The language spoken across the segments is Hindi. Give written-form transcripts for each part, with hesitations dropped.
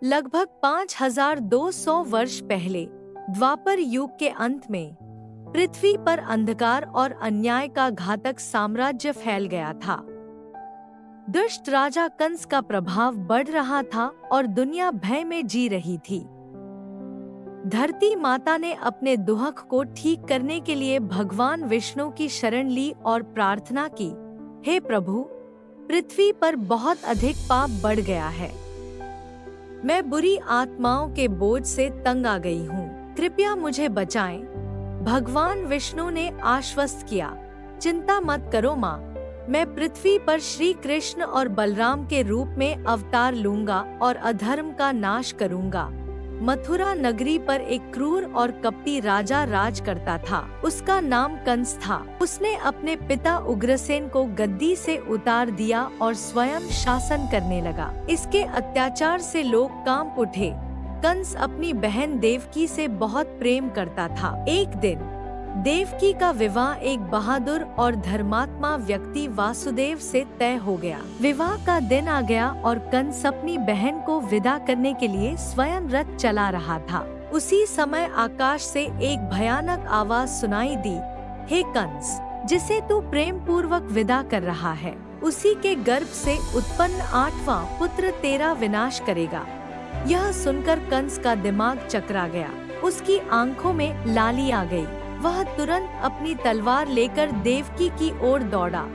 लगभग 5200 वर्ष पहले द्वापर युग के अंत में पृथ्वी पर अंधकार और अन्याय का घातक साम्राज्य फैल गया था। दुष्ट राजा कंस का प्रभाव बढ़ रहा था और दुनिया भय में जी रही थी। धरती माता ने अपने दुख को ठीक करने के लिए भगवान विष्णु की शरण ली और प्रार्थना की, हे प्रभु, पृथ्वी पर बहुत अधिक पाप बढ़ गया है। मैं बुरी आत्माओं के बोझ से तंग आ गई हूँ, कृपया मुझे बचाएं। भगवान विष्णु ने आश्वस्त किया, चिंता मत करो माँ, मैं पृथ्वी पर श्री कृष्ण और बलराम के रूप में अवतार लूंगा और अधर्म का नाश करूंगा। मथुरा नगरी पर एक क्रूर और कपटी राजा राज करता था। उसका नाम कंस था। उसने अपने पिता उग्रसेन को गद्दी से उतार दिया और स्वयं शासन करने लगा। इसके अत्याचार से लोग कांप उठे। कंस अपनी बहन देवकी से बहुत प्रेम करता था। एक दिन देवकी का विवाह एक बहादुर और धर्मात्मा व्यक्ति वासुदेव से तय हो गया। विवाह का दिन आ गया और कंस अपनी बहन को विदा करने के लिए स्वयं रथ चला रहा था। उसी समय आकाश से एक भयानक आवाज सुनाई दी, हे कंस, जिसे तू प्रेम पूर्वक विदा कर रहा है, उसी के गर्भ से उत्पन्न 8वां पुत्र तेरा विनाश करेगा। यह सुनकर कंस का दिमाग चकरा गया। उसकी आंखों में लाली आ गई। वह तुरंत अपनी तलवार लेकर देवकी की ओर दौड़ा,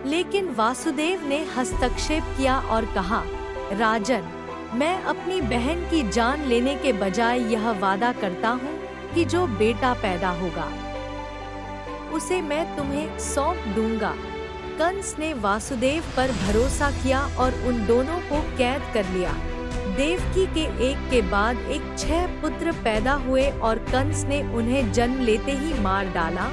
लेकिन वासुदेव ने हस्तक्षेप किया और कहा, राजन, मैं अपनी बहन की जान लेने के बजाय यह वादा करता हूँ कि जो बेटा पैदा होगा उसे मैं तुम्हें सौंप दूंगा। कंस ने वासुदेव पर भरोसा किया और उन दोनों को कैद कर लिया। देवकी के एक के बाद एक 6 पुत्र पैदा हुए और कंस ने उन्हें जन्म लेते ही मार डाला।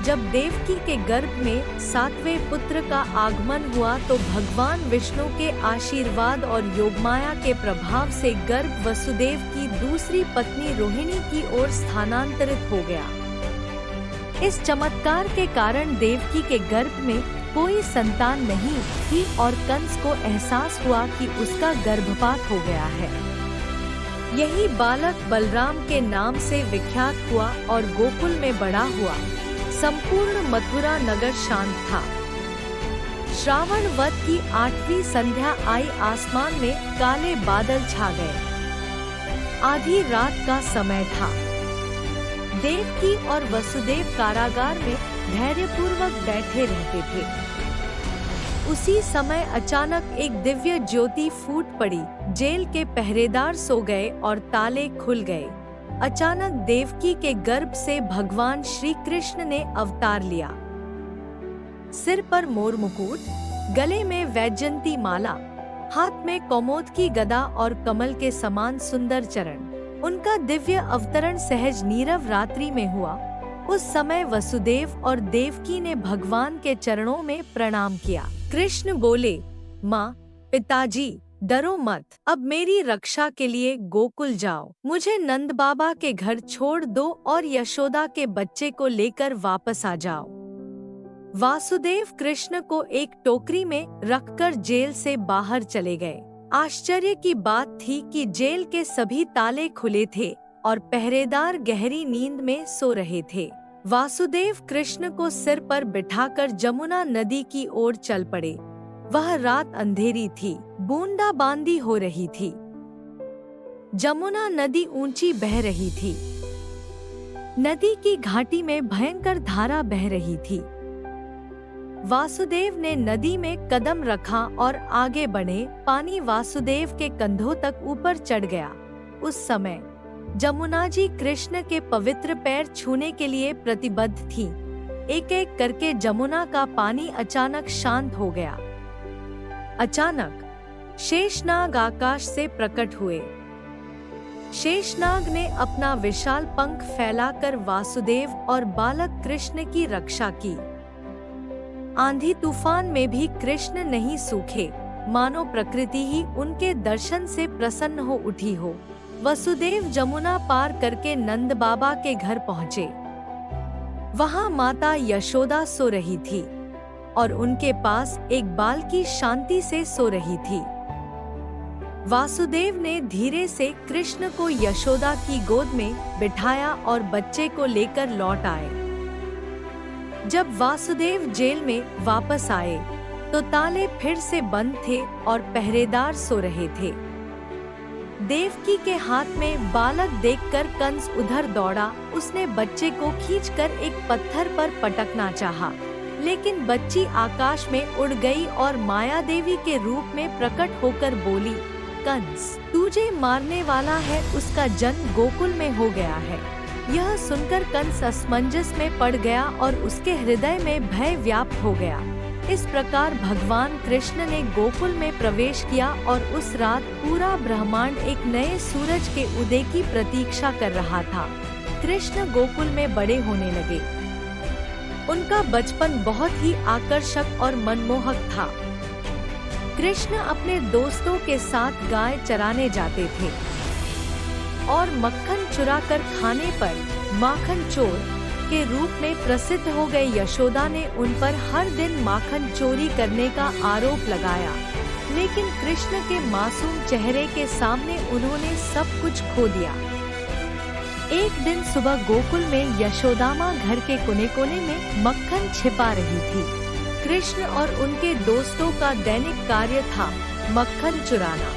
जब देवकी के गर्भ में 7वें पुत्र का आगमन हुआ तो भगवान विष्णु के आशीर्वाद और योगमाया के प्रभाव से गर्भ वसुदेव की दूसरी पत्नी रोहिणी की ओर स्थानांतरित हो गया। इस चमत्कार के कारण देवकी के गर्भ में कोई संतान नहीं थी और कंस को एहसास हुआ कि उसका गर्भपात हो गया है। यही बालक बलराम के नाम से विख्यात हुआ और गोकुल में बड़ा हुआ। संपूर्ण मथुरा नगर शांत था। श्रावण वध की 8वीं संध्या आई। आसमान में काले बादल छा गए। आधी रात का समय था। देवकी और वसुदेव कारागार में धैर्यपूर्वक बैठे रहते थे। उसी समय अचानक एक दिव्य ज्योति फूट पड़ी। जेल के पहरेदार सो गए और ताले खुल गए। अचानक देवकी के गर्भ से भगवान श्री कृष्ण ने अवतार लिया। सिर पर मोर मुकुट, गले में वैजयंती माला, हाथ में कौमोद की गदा और कमल के समान सुंदर चरण। उनका दिव्य अवतरण सहज नीरव रात्रि में हुआ। उस समय वसुदेव और देवकी ने भगवान के चरणों में प्रणाम किया। कृष्ण बोले, माँ, पिताजी, डरो मत, अब मेरी रक्षा के लिए गोकुल जाओ। मुझे नंद बाबा के घर छोड़ दो और यशोदा के बच्चे को लेकर वापस आ जाओ। वासुदेव कृष्ण को एक टोकरी में रखकर जेल से बाहर चले गए। आश्चर्य की बात थी कि जेल के सभी ताले खुले थे और पहरेदार गहरी नींद में सो रहे थे। वासुदेव कृष्ण को सिर पर बिठाकर जमुना नदी की ओर चल पड़े। वह रात अंधेरी थी, बूंदाबांदी हो रही थी। जमुना नदी ऊंची बह रही थी। नदी की घाटी में भयंकर धारा बह रही थी। वासुदेव ने नदी में कदम रखा और आगे बढ़े। पानी वासुदेव के कंधों तक ऊपर चढ़ गया। उस समय जमुना जी कृष्ण के पवित्र पैर छूने के लिए प्रतिबद्ध थी। एक एक करके जमुना का पानी अचानक शांत हो गया। अचानक शेषनाग आकाश से प्रकट हुए। शेषनाग ने अपना विशाल पंख फैलाकर वासुदेव और बालक कृष्ण की रक्षा की। आंधी तूफान में भी कृष्ण नहीं सूखे, मानो प्रकृति ही उनके दर्शन से प्रसन्न हो उठी हो। वसुदेव जमुना पार करके नंद बाबा के घर पहुँचे। वहाँ माता यशोदा सो रही थी और उनके पास एक बालकी शांति से सो रही थी। वासुदेव ने धीरे से कृष्ण को यशोदा की गोद में बिठाया और बच्चे को लेकर लौट आए। जब वासुदेव जेल में वापस आए तो ताले फिर से बंद थे और पहरेदार सो रहे थे। देवकी के हाथ में बालक देखकर कंस उधर दौड़ा। उसने बच्चे को खींचकर एक पत्थर पर पटकना चाहा, लेकिन बच्ची आकाश में उड़ गई और माया देवी के रूप में प्रकट होकर बोली, कंस तुझे मारने वाला है, उसका जन्म गोकुल में हो गया है। यह सुनकर कंस असमंजस में पड़ गया और उसके हृदय में भय व्याप्त हो गया। इस प्रकार भगवान कृष्ण ने गोकुल में प्रवेश किया और उस रात पूरा ब्रह्मांड एक नए सूरज के उदय की प्रतीक्षा कर रहा था। कृष्ण गोकुल में बड़े होने लगे। उनका बचपन बहुत ही आकर्षक और मनमोहक था। कृष्ण अपने दोस्तों के साथ गाय चराने जाते थे और मक्खन चुराकर खाने पर माखन चोर के रूप में प्रसिद्ध हो गए यशोदा ने उन पर हर दिन माखन चोरी करने का आरोप लगाया, लेकिन कृष्ण के मासूम चेहरे के सामने उन्होंने सब कुछ खो दिया। एक दिन सुबह गोकुल में यशोदा माँ घर के कोने कोने में मक्खन छिपा रही थी। कृष्ण और उनके दोस्तों का दैनिक कार्य था मक्खन चुराना।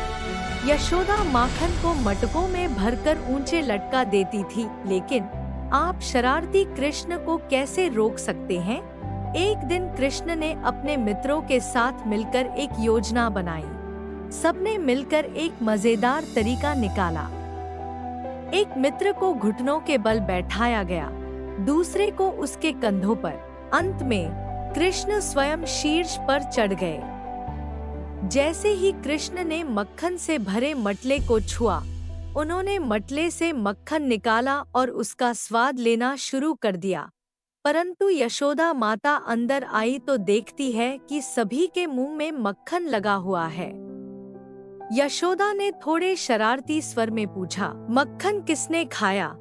यशोदा माखन को मटकों में भरकर ऊंचे लटका देती थी, लेकिन आप शरारती कृष्ण को कैसे रोक सकते हैं? एक दिन कृष्ण ने अपने मित्रों के साथ मिलकर एक योजना बनाई। सबने मिलकर एक मजेदार तरीका निकाला। एक मित्र को घुटनों के बल बैठाया गया, दूसरे को उसके कंधों पर। अंत में कृष्ण स्वयं शीर्ष पर चढ़ गए। जैसे ही कृष्ण ने मक्खन से भरे मटले को छुआ, उन्होंने मटले से मक्खन निकाला और उसका स्वाद लेना शुरू कर दिया। परंतु यशोदा माता अंदर आई तो देखती है कि सभी के मुंह में मक्खन लगा हुआ है। यशोदा ने थोड़े शरारती स्वर में पूछा, मक्खन किसने खाया?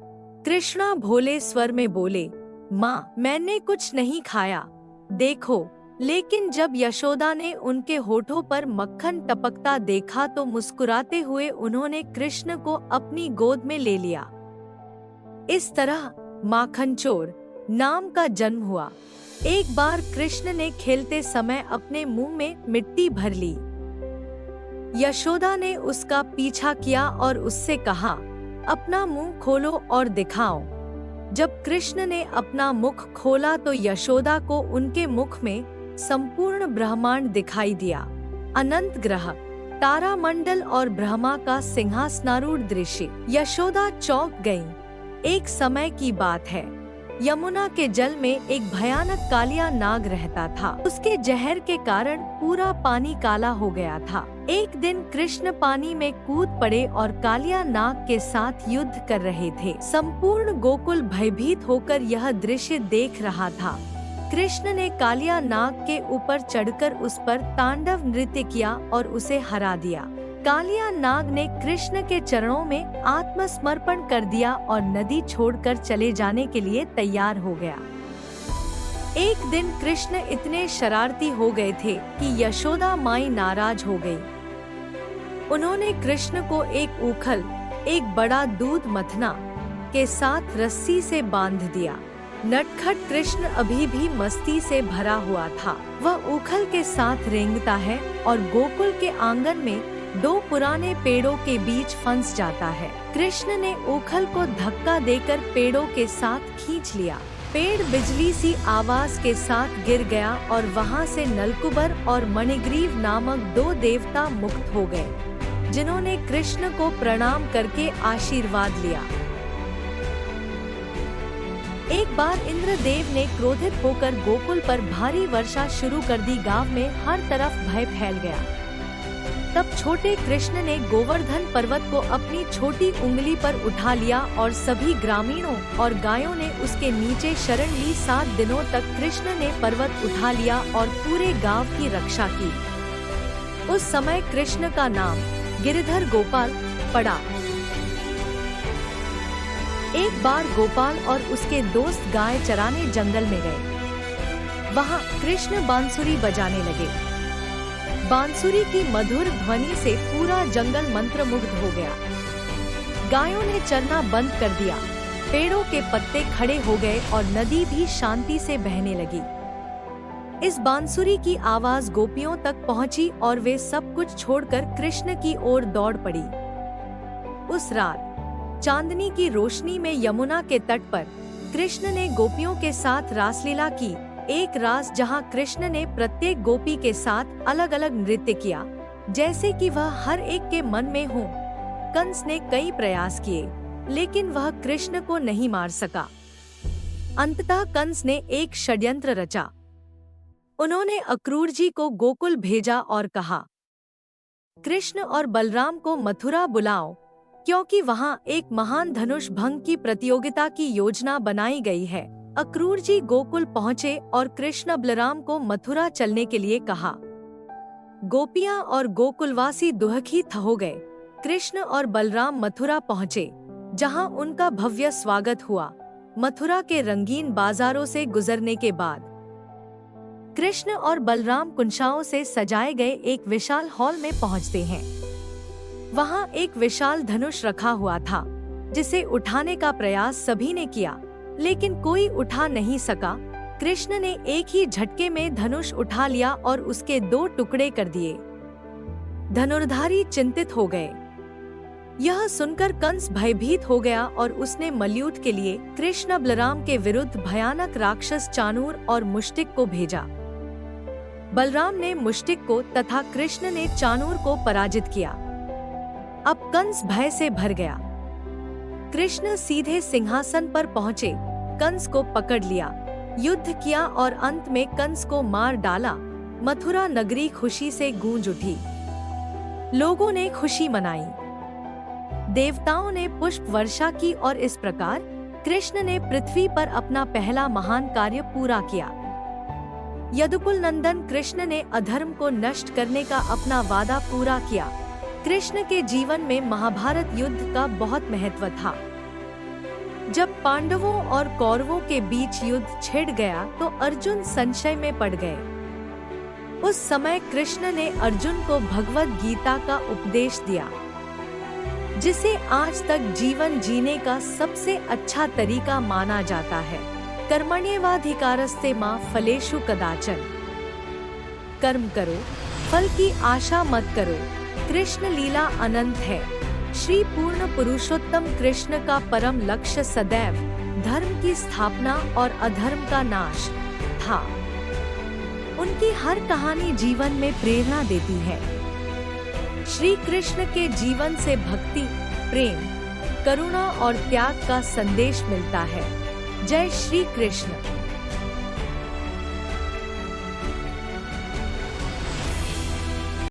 कृष्णा भोले स्वर में बोले, माँ मैंने कुछ नहीं खाया, देखो। लेकिन जब यशोदा ने उनके होठों पर मक्खन टपकता देखा तो मुस्कुराते हुए उन्होंने कृष्ण को अपनी गोद में ले लिया। इस तरह माखन चोर नाम का जन्म हुआ। एक बार कृष्ण ने खेलते समय अपने मुंह में मिट्टी भर ली। यशोदा ने उसका पीछा किया और उससे कहा, अपना मुंह खोलो और दिखाओ। जब कृष्ण ने अपना मुख खोला तो यशोदा को उनके मुख में संपूर्ण ब्रह्मांड दिखाई दिया। अनंत ग्रह, तारामंडल और ब्रह्मा का सिंहासनारूढ़ दृश्य। यशोदा चौंक गईं। एक समय की बात है, यमुना के जल में एक भयानक कालिया नाग रहता था। उसके जहर के कारण पूरा पानी काला हो गया था। एक दिन कृष्ण पानी में कूद पड़े और कालिया नाग के साथ युद्ध कर रहे थे। संपूर्ण गोकुल भयभीत होकर यह दृश्य देख रहा था। कृष्ण ने कालिया नाग के ऊपर चढ़कर उस पर तांडव नृत्य किया और उसे हरा दिया। कालिया नाग ने कृष्ण के चरणों में आत्मसमर्पण कर दिया और नदी छोड़कर चले जाने के लिए तैयार हो गया। एक दिन कृष्ण इतने शरारती हो गए थे कि यशोदा माई नाराज हो गई। उन्होंने कृष्ण को एक ऊखल, एक बड़ा दूध मथना के साथ रस्सी से बांध दिया। नटखट कृष्ण अभी भी मस्ती से भरा हुआ था। वह ऊखल के साथ रेंगता है और गोकुल के आंगन में दो पुराने पेड़ों के बीच फंस जाता है। कृष्ण ने ऊखल को धक्का देकर पेड़ों के साथ खींच लिया। पेड़ बिजली सी आवाज के साथ गिर गया और वहां से नलकुबर और मणिग्रीव नामक दो देवता मुक्त हो गए, जिन्होंने कृष्ण को प्रणाम करके आशीर्वाद लिया। एक बार इंद्रदेव ने क्रोधित होकर गोकुल पर भारी वर्षा शुरू कर दी। गांव में हर तरफ भय फैल गया। तब छोटे कृष्ण ने गोवर्धन पर्वत को अपनी छोटी उंगली पर उठा लिया और सभी ग्रामीणों और गायों ने उसके नीचे शरण ली। 7 दिनों तक कृष्ण ने पर्वत उठा लिया और पूरे गांव की रक्षा की। उस समय कृष्ण का नाम गिरिधर गोपाल पड़ा। एक बार गोपाल और उसके दोस्त गाय चराने जंगल में गए। वहाँ कृष्ण बांसुरी बजाने लगे। बांसुरी की मधुर ध्वनि से पूरा जंगल मंत्रमुग्ध हो गया। गायों ने चरना बंद कर दिया, पेड़ों के पत्ते खड़े हो गए और नदी भी शांति से बहने लगी। इस बांसुरी की आवाज गोपियों तक पहुंची और वे सब कुछ छोड़कर कृष्ण की ओर दौड़ पड़ी। उस रात चांदनी की रोशनी में यमुना के तट पर कृष्ण ने गोपियों के साथ रासलीला की, एक रास जहां कृष्ण ने प्रत्येक गोपी के साथ अलग अलग नृत्य किया, जैसे कि वह हर एक के मन में हो। कंस ने कई प्रयास किए, लेकिन वह कृष्ण को नहीं मार सका। अंततः कंस ने एक षड्यंत्र रचा। उन्होंने अक्रूर जी को गोकुल भेजा और कहा, कृष्ण और बलराम को मथुरा बुलाओ, क्योंकि वहाँ एक महान धनुष भंग की प्रतियोगिता की योजना बनाई गई है। अक्रूर जी गोकुल पहुँचे और कृष्ण बलराम को मथुरा चलने के लिए कहा। गोपियाँ और गोकुलवासी दुखित हो गए। कृष्ण और बलराम मथुरा पहुँचे, जहाँ उनका भव्य स्वागत हुआ। मथुरा के रंगीन बाजारों से गुजरने के बाद कृष्ण और बलराम कुंशाओं से सजाए गए एक विशाल हॉल में पहुँचते हैं। वहाँ एक विशाल धनुष रखा हुआ था, जिसे उठाने का प्रयास सभी ने किया, लेकिन कोई उठा नहीं सका। कृष्ण ने एक ही झटके में धनुष उठा लिया और उसके 2 टुकड़े कर दिए। धनुर्धारी चिंतित हो गए। यह सुनकर कंस भयभीत हो गया और उसने मल्लयुद्ध के लिए कृष्ण बलराम के विरुद्ध भयानक राक्षस चाणूर और मुष्टिक को भेजा। बलराम ने मुष्टिक को तथा कृष्ण ने चाणूर को पराजित किया। अब कंस भय से भर गया। कृष्ण सीधे सिंहासन पर पहुँचे, कंस को पकड़ लिया, युद्ध किया और अंत में कंस को मार डाला। मथुरा नगरी खुशी से गूंज उठी। लोगों ने खुशी मनाई, देवताओं ने पुष्प वर्षा की और इस प्रकार कृष्ण ने पृथ्वी पर अपना पहला महान कार्य पूरा किया। यदुकुल नंदन कृष्ण ने अधर्म को नष्ट करने का अपना वादा पूरा किया। कृष्ण के जीवन में महाभारत युद्ध का बहुत महत्व था। जब पांडवों और कौरवों के बीच युद्ध छिड़ गया तो अर्जुन संशय में पड़ गए। उस समय कृष्ण ने अर्जुन को भगवद गीता का उपदेश दिया, जिसे आज तक जीवन जीने का सबसे अच्छा तरीका माना जाता है। कर्मण्येवाधिकारस्ते मा फलेषु कदाचन। कर्म करो, फल की आशा मत करो। कृष्ण लीला अनंत है। श्री पूर्ण पुरुषोत्तम कृष्ण का परम लक्ष्य सदैव धर्म की स्थापना और अधर्म का नाश था। उनकी हर कहानी जीवन में प्रेरणा देती है। श्री कृष्ण के जीवन से भक्ति, प्रेम, करुणा और त्याग का संदेश मिलता है। जय श्री कृष्ण।